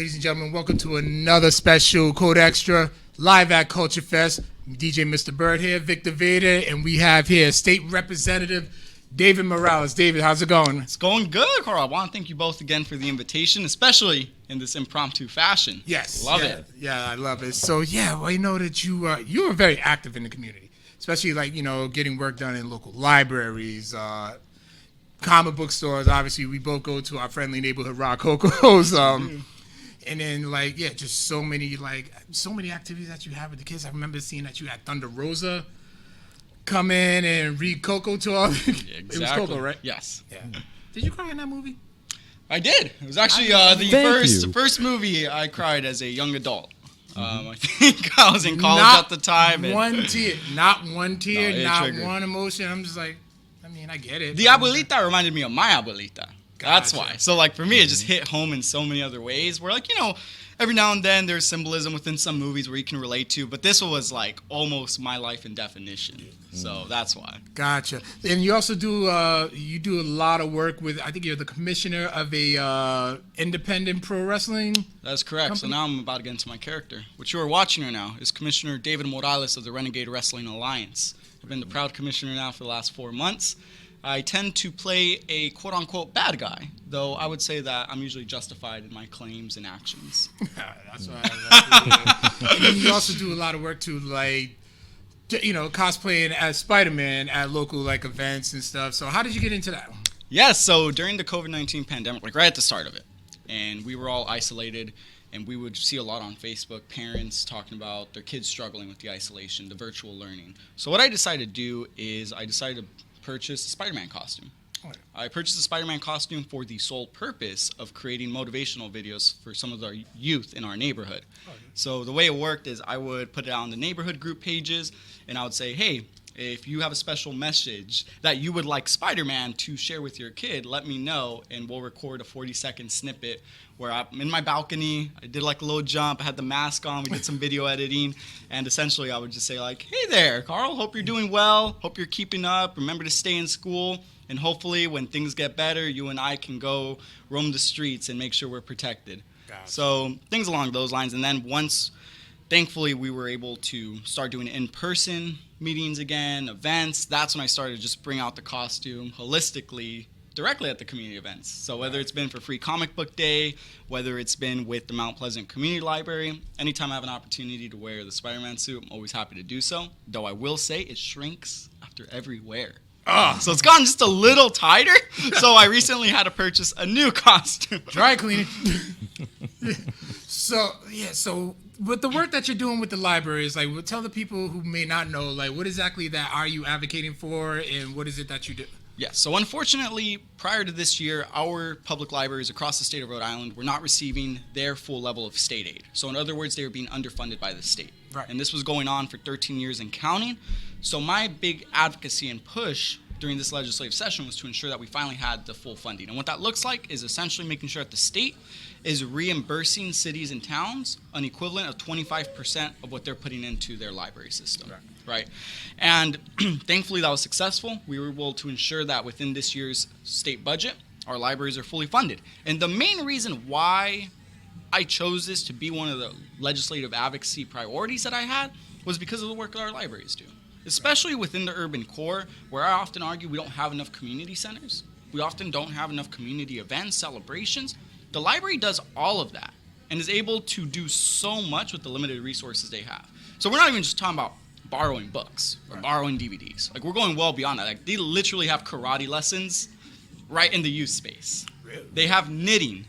ladies and gentlemen, welcome to another special Code Extra live at Culture Fest. DJ Mr. Bird here, Victor Vader, and we have here State Representative David Morales. David, how's it going? It's going good, Carl. I want to thank you both again for the invitation, especially in this impromptu fashion. Yes. Love it. Yeah, I love it. So, yeah, well, you know that you are very active in the community, especially, like, you know, getting work done in local libraries, comic book stores. Obviously, we both go to our friendly neighborhood Rock Coco's. And then, like, yeah, just so many activities that you have with the kids. I remember seeing that you had Thunder Rosa come in and read Coco to all. Exactly. It was Coco, right? Yes. Yeah. Did you cry in that movie? I did. It was actually the first movie I cried as a young adult. I think I was in college at the time. Not one tear, not one one emotion. I'm just like, I mean, I get it. The abuelita reminded me of my abuelita. That's Gotcha. why. So, like, for me, it just hit home in so many other ways where, like, you know, every now and then there's symbolism within some movies where you can relate to, but this one was, like, almost my life in definition. So that's why. Gotcha. And you also do a lot of work with, I think you're the commissioner of a independent pro wrestling. That's correct. company? So now I'm about to get into my character. What you are watching right now is Commissioner David Morales of the Renegade Wrestling Alliance. I've been the proud commissioner now for the last 4 months. I tend to play a quote-unquote bad guy, though I would say that I'm usually justified in my claims and actions. That's what I like. And then you also do a lot of work to, like, you know, cosplaying as Spider-Man at local, like, events and stuff. So how did you get into that? Yes, so during the COVID-19 pandemic, like right at the start of it, and we were all isolated, and we would see a lot on Facebook, parents talking about their kids struggling with the isolation, the virtual learning. So what I decided to do is I decided to purchase a Spider-Man costume. I purchased a Spider-Man costume for the sole purpose of creating motivational videos for some of our youth in our neighborhood. So the way it worked is I would put it on the neighborhood group pages, and I would say, hey, if you have a special message that you would like Spider-Man to share with your kid, let me know, and we'll record a 40-second snippet where I'm in my balcony. I did like a little jump. I had the mask on. We did some video editing. And essentially, I would just say, like, hey there, Carl. Hope you're doing well. Hope you're keeping up. Remember to stay in school. And hopefully, when things get better, you and I can go roam the streets and make sure we're protected. Gotcha. So things along those lines. And then once, thankfully, we were able to start doing in-person meetings again, events. That's when I started to just bring out the costume holistically directly at the community events. So whether it's been for Free Comic Book Day, whether it's been with the Mount Pleasant Community Library, anytime I have an opportunity to wear the Spider-Man suit, I'm always happy to do so. Though I will say it shrinks after every wear. So it's gotten just a little tighter. So I recently had to purchase a new costume. Dry cleaning. So with the work that you're doing with the libraries, like, tell the people who may not know, like, what exactly that are you advocating for, and what is it that you do? Yes, so unfortunately, prior to this year, our public libraries across the state of Rhode Island were not receiving their full level of state aid. So in other words, they were being underfunded by the state. Right. And this was going on for 13 years and counting. So my big advocacy and push during this legislative session was to ensure that we finally had the full funding. And what that looks like is essentially making sure that the state is reimbursing cities and towns an equivalent of 25% of what they're putting into their library system. Right? And thankfully that was successful. We were able to ensure that within this year's state budget, our libraries are fully funded. And the main reason why I chose this to be one of the legislative advocacy priorities that I had was because of the work that our libraries do. Especially within the urban core, where I often argue we don't have enough community centers. We often don't have enough community events, celebrations. The library does all of that and is able to do so much with the limited resources they have. So we're not even just talking about borrowing books or borrowing DVDs. Like, we're going well beyond that. Like, they literally have karate lessons right in the youth space. Really? They have knitting.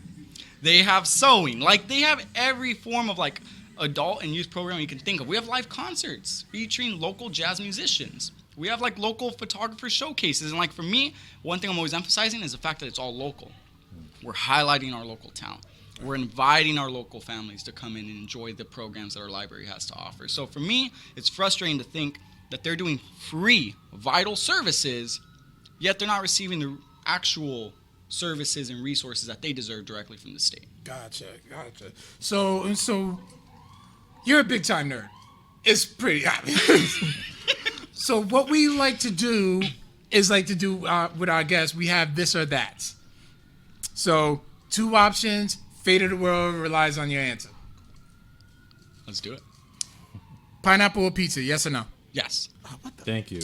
They have sewing. Like, they have every form of, like, adult and youth program you can think of. We have live concerts featuring local jazz musicians. We have, like, local photographer showcases. And, like, for me, one thing I'm always emphasizing is the fact that it's all local. We're highlighting our local talent. We're inviting our local families to come in and enjoy the programs that our library has to offer. So for me, it's frustrating to think that they're doing free, vital services, yet they're not receiving the actual services and resources that they deserve directly from the state. Gotcha. So you're a big-time nerd. It's pretty obvious. So what we like to do is with our guests, we have this or that. So 2 options, Fate of the world relies on your answer. Let's do it. Pineapple or pizza? Yes or no? Yes. Thank you.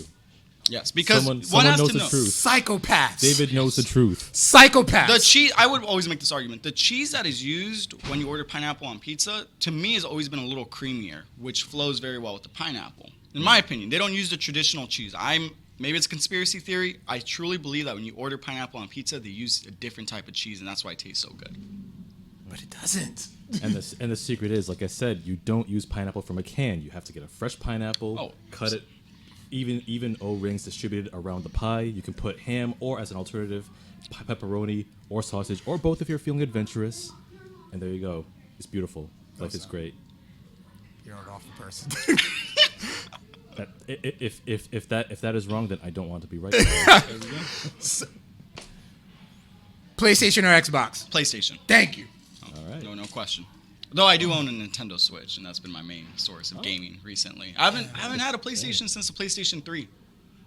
Yes, because Someone one has knows to the know. truth. Psychopaths. David knows the truth. Psychopaths. The cheese, I would always make this argument. The cheese that is used when you order pineapple on pizza, to me, has always been a little creamier, which flows very well with the pineapple. In my opinion, they don't use the traditional cheese. Maybe it's a conspiracy theory. I truly believe that when you order pineapple on pizza, they use a different type of cheese, and that's why it tastes so good. But it doesn't. And the secret is, like I said, you don't use pineapple from a can. You have to get a fresh pineapple, cut it, even O-rings distributed around the pie. You can put ham or, as an alternative, pepperoni or sausage, or both if you're feeling adventurous. And there you go. It's beautiful. Life is great. You're an awful person. If that is wrong, then I don't want to be right. PlayStation or Xbox? PlayStation. Thank you. All right. No question. Though I do own a Nintendo Switch, and that's been my main source of gaming recently. I haven't had a PlayStation since the PlayStation 3,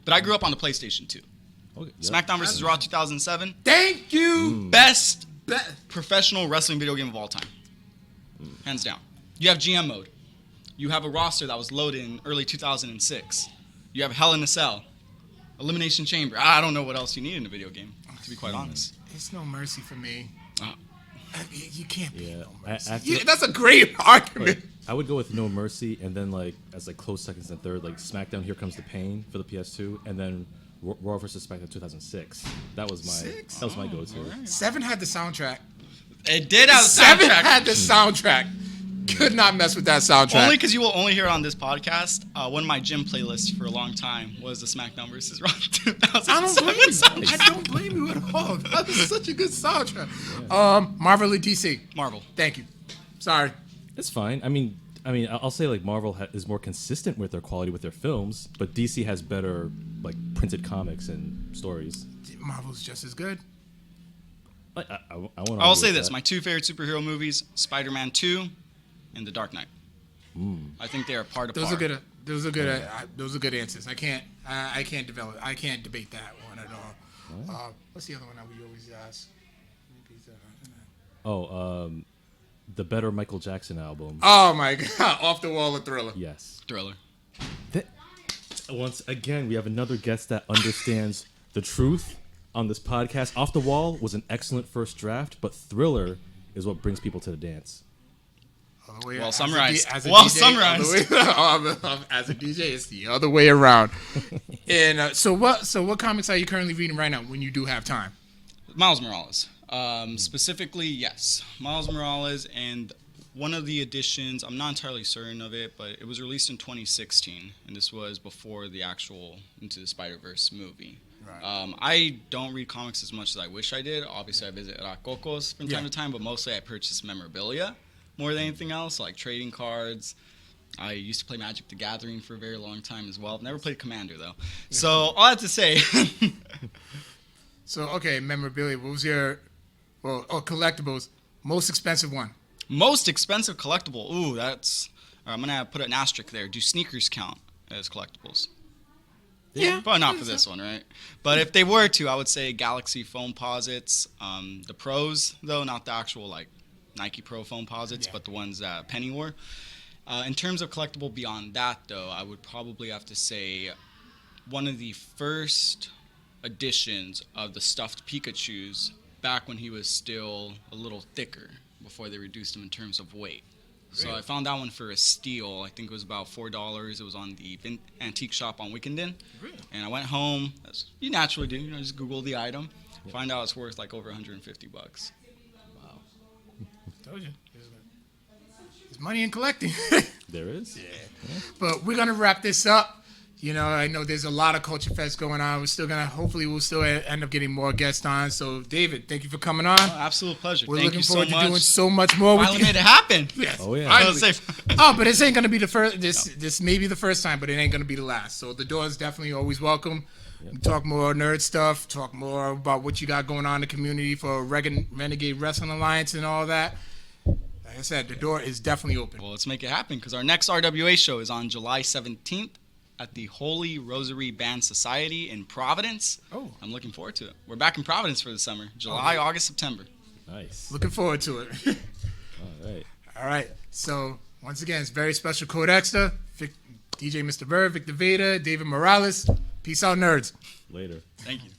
but I grew up on the PlayStation 2. Okay, yep. SmackDown vs. Raw 2007. Thank you. Best professional wrestling video game of all time. Hands down. You have GM mode. You have a roster that was loaded in early 2006. You have Hell in a Cell. Elimination Chamber. I don't know what else you need in a video game, to be quite honest. It's no mercy for me. You can't be no mercy. After, that's a great argument. I would go with No Mercy, and then as close seconds and third, SmackDown Here Comes the Pain for the PS2, and then Raw vs. SmackDown 2006. That was my go-to. Right. 7 had the soundtrack. It did have the soundtrack. 7 had the soundtrack. Could not mess with that soundtrack. Only because you will only hear it on this podcast. One of my gym playlists for a long time was the SmackDown vs. Raw 2007 I don't blame you. soundtrack. I don't blame you at all. That was such a good soundtrack. Marvel or DC? Marvel. Thank you. Sorry. It's fine. I mean, I'll say Marvel is more consistent with their quality with their films, but DC has better printed comics and stories. Marvel's just as good. I'll say this: my two favorite superhero movies, Spider-Man 2 and The Dark Knight. I think they are part of. Those are good. Those are good answers. I can't debate that one at all. What's the other one that we always ask? The better Michael Jackson album. Oh my God! Off the Wall or Thriller? Yes. Thriller. Once again, we have another guest that understands the truth on this podcast. Off the Wall was an excellent first draft, but Thriller is what brings people to the dance. Well summarized. As a DJ, it's the other way around. And so what comics are you currently reading right now when you do have time? Miles Morales. Specifically, yes. Miles Morales, and one of the editions, I'm not entirely certain of it, but it was released in 2016, and this was before the actual Into the Spider-Verse movie. Right. I don't read comics as much as I wish I did. Obviously, I visit Racocos from time to time, but mostly I purchase memorabilia more than anything else, like trading cards. I used to play Magic the Gathering for a very long time as well. I've never played Commander, though. So, all I have to say... So, okay, memorabilia. What was your... collectibles. Most expensive one? Most expensive collectible? Ooh, that's... I'm going to put an asterisk there. Do sneakers count as collectibles? Yeah. But not for this one, right? But if they were to, I would say Galaxy foam posits. The pros, though, not the actual, Nike Pro foam posits, but the ones that Penny wore. In terms of collectible beyond that, though, I would probably have to say one of the first editions of the stuffed Pikachus back when he was still a little thicker before they reduced him in terms of weight. Really? So I found that one for a steal. I think it was about $4. It was on the antique shop on Wickenden. Really? And I went home, as you naturally do, just Google the item, find out it's worth over $150. Wow. Told you. There's money in collecting. There is. Yeah. But we're going to wrap this up. I know there's a lot of Culture Fest going on. Hopefully we'll still end up getting more guests on. So, David, thank you for coming on. Oh, absolute pleasure. We're looking forward to doing so much more with you. Finally made it happen. Yes. Oh, yeah. But this ain't going to be the first. This may be the first time, but it ain't going to be the last. So the door is definitely always welcome. Yep. Talk more nerd stuff. Talk more about what you got going on in the community for Renegade Wrestling Alliance and all that. Like I said, the door is definitely open. Well, let's make it happen because our next RWA show is on July 17th. At the Holy Rosary Band Society in Providence. Oh. I'm looking forward to it. We're back in Providence for the summer. July, August, September. Nice. Looking forward to it. All right. All right. So once again, it's very special Codexter, DJ Mr. Bird, Victor Veda, David Morales. Peace out, nerds. Later. Thank you.